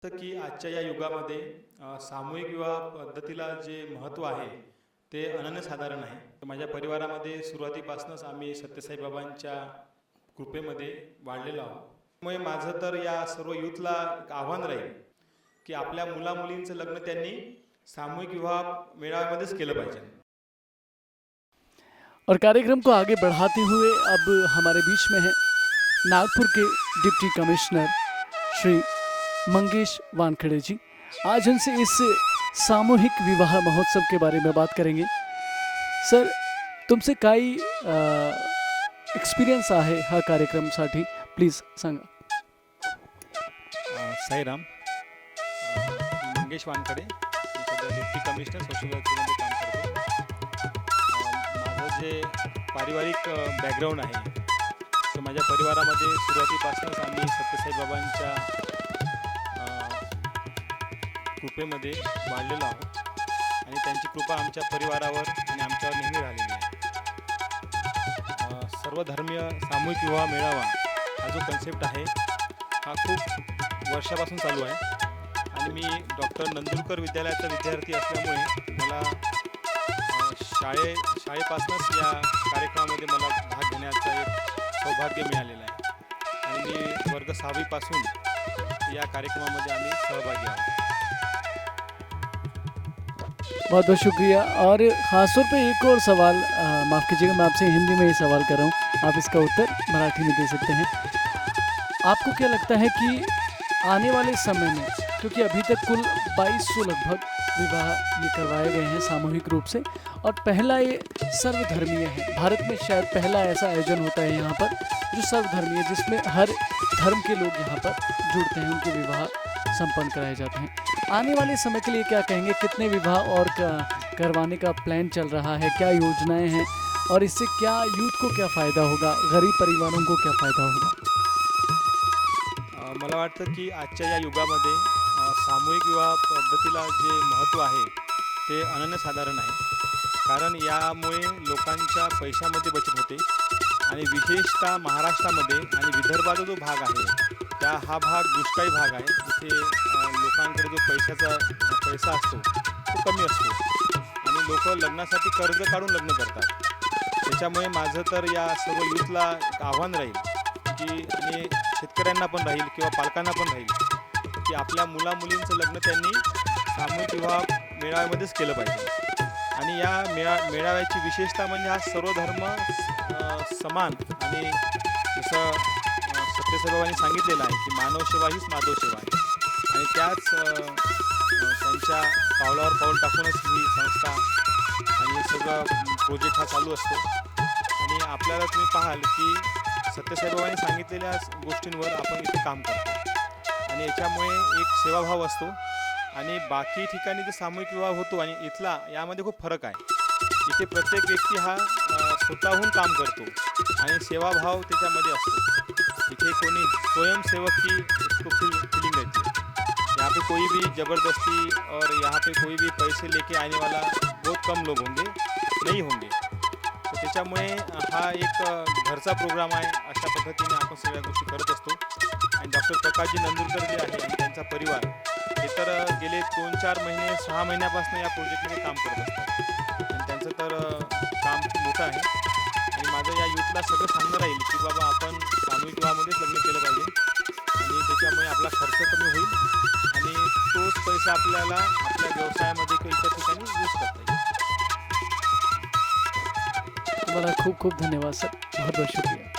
तर की आजच्या या युगामध्ये सामूहिक विवाह पद्धतीला जे महत्त्व आहे ते अनन्यसाधारण आहे. तर माझ्या परिवारामध्ये सुरुवातीपासूनच आम्ही सत्यसाई बाबांच्या कृपेमध्ये वाढलेलो आहोत. त्यामुळे माझं तर या सर्व यूथला एक आव्हान राहील की आपल्या मुलामुलींचं लग्न त्यांनी सामूहिक विवाह मेळाव्यामध्येच केलं पाहिजे. और कार्यक्रम को आगे बढ़ाते हुए अब हमारे बीच में हैं नागपुर के डिप्टी कमिश्नर श्री मंगेश वानखेड़े जी। आज उनसे इस सामूहिक विवाह महोत्सव के बारे में बात करेंगे। सर, तुमचे काही एक्सपिरियन्स आहे हा कार्यक्रमसाठी, प्लीज सांगा. साईराम, मंगेश वानखेड़े, मी सध्या डिप्टी कमिशनर सोशल वर्कमध्ये काम करतो. माझं जे पारिवारिक बॅकग्राऊंड आहे तर माझ्या परिवारामध्ये सुरुवातीपासूनच आम्ही सत्यसाई बाबांच्या कृपेमध्ये वाढलेलो आहोत आणि त्यांची कृपा आमच्या परिवारावर आणि आमच्यावर नेहमी राहिलेली आहे. सर्वधर्मीय सामूहिक विवाह मेळावा हा जो कन्सेप्ट आहे हा खूप वर्षापासून चालू आहे आणि मी डॉक्टर नंदुरकर विद्यालयाचा विद्यार्थी असल्यामुळे मला शाळेपासूनच या कार्यक्रमामध्ये मला भाग घेण्याचं एक सौभाग्य मिळालेलं आहे आणि मी वर्ग 6वीपासून या कार्यक्रमामध्ये आम्ही सहभागी आहोत. बहुत बहुत शुक्रिया. और ख़ासतौर पे एक और सवाल, माफ़ कीजिएगा मैं आपसे हिंदी में ही सवाल कर रहा हूँ, आप इसका उत्तर मराठी में दे सकते हैं. आपको क्या लगता है कि आने वाले समय में, क्योंकि अभी तक कुल 2200 लगभग विवाह ये करवाए गए हैं सामूहिक रूप से, और पहला ये सर्वधर्मीय है. भारत में शायद पहला ऐसा आयोजन होता है यहाँ पर जो सर्वधर्मीय, जिसमें हर धर्म के लोग यहाँ पर जुड़ते हैं, उनके विवाह संपन्न कराए जाते हैं. आने वाले समय के लिए क्या कहेंगे, कितने विवाह और करवाने का प्लान चल रहा है, क्या योजनाएं हैं, और इससे क्या यूथ को क्या फ़ायदा होगा, गरीब परिवारों को क्या फ़ायदा होगा? मला वाटतं की आजच्या या युगामध्ये सामूहिक विवाह पद्धतीला जे महत्त्व आहे ते अनन्यसाधारण आहे. कारण यामुळे लोकांच्या पैशामध्ये बचत होते आणि विशेषतः महाराष्ट्रामध्ये आणि विदर्भाचा जो भाग आहे हा भाग दुष्काळी भाग आहे. इथे लोकांकडे जो पैसा असतो तो कमी असतो आणि लोक लग्नासाठी कर्ज काढून लग्न करतात. त्याच्यामुळे माझं तर या सर्व यूथला एक आव्हान राहील की, आणि शेतकऱ्यांना पण राहील किंवा पालकांना पण राहील की आपल्या मुलामुलींचं लग्न त्यांनी सामूहिक विवाह मेळाव्यामध्येच केलं पाहिजे. आणि या मेळाव्याची विशेषता म्हणजे हा सर्व धर्म समान, आणि जसं सत्यसाई बाबांनी सांगितलेलं आहे की मानवसेवा हीच माधवसेवा आहे आणि त्याच त्यांच्या पावलावर पाऊल टाकूनच ही संस्था आणि हे सगळं प्रोजेक्ट हा चालू असतो. आणि आपल्याला तुम्ही पाहाल की सत्यसाई बाबांनी सांगितलेल्या गोष्टींवर आपण इथे काम करतो आणि याच्यामुळे एक सेवाभाव असतो. आणि बाकी ठिकाणी जे सामूहिक विवाह होतो आणि इथला यामध्ये खूप फरक आहे. इथे प्रत्येक व्यक्ती हा स्वतःहून काम करतो आणि सेवाभाव त्याच्यामध्ये असतो. इथे कोणी स्वयंसेवक की इसको फीलिंग रहती है. यहाँ पे कोई भी ज़बरदस्ती और यहाँ पे कोई भी पैसे लेके आने वाला बहुत कम लोग होंगे, नहीं होंगे. तर त्याच्यामुळे हा एक घरचा प्रोग्राम आहे. अशा पद्धतीने आपण सगळ्या गोष्टी करत असतो. आणि डॉक्टर प्रकाशजी नंदुरकर जे आहे आणि त्यांचा परिवार हे तर गेले 2-4 महिने 6 महिन्यापासून या प्रोजेक्टमध्ये काम करत असतात आणि त्यांचं तर काम खूप मोठं आहे. आणि माझं या यूथला सगळं सांगणं राहील की बाबा आपण सामूहिक विवाहामध्येच लग्न केलं पाहिजे आणि त्याच्यामुळे आपला खर्च कमी होईल आणि तोच पैसा आपल्याला आपल्या व्यवसायामध्ये किंवा इतर ठिकाणी यूज करता येईल. तुम्हाला खूप खूप धन्यवाद सर, बहुत बहुत शुक्रिया.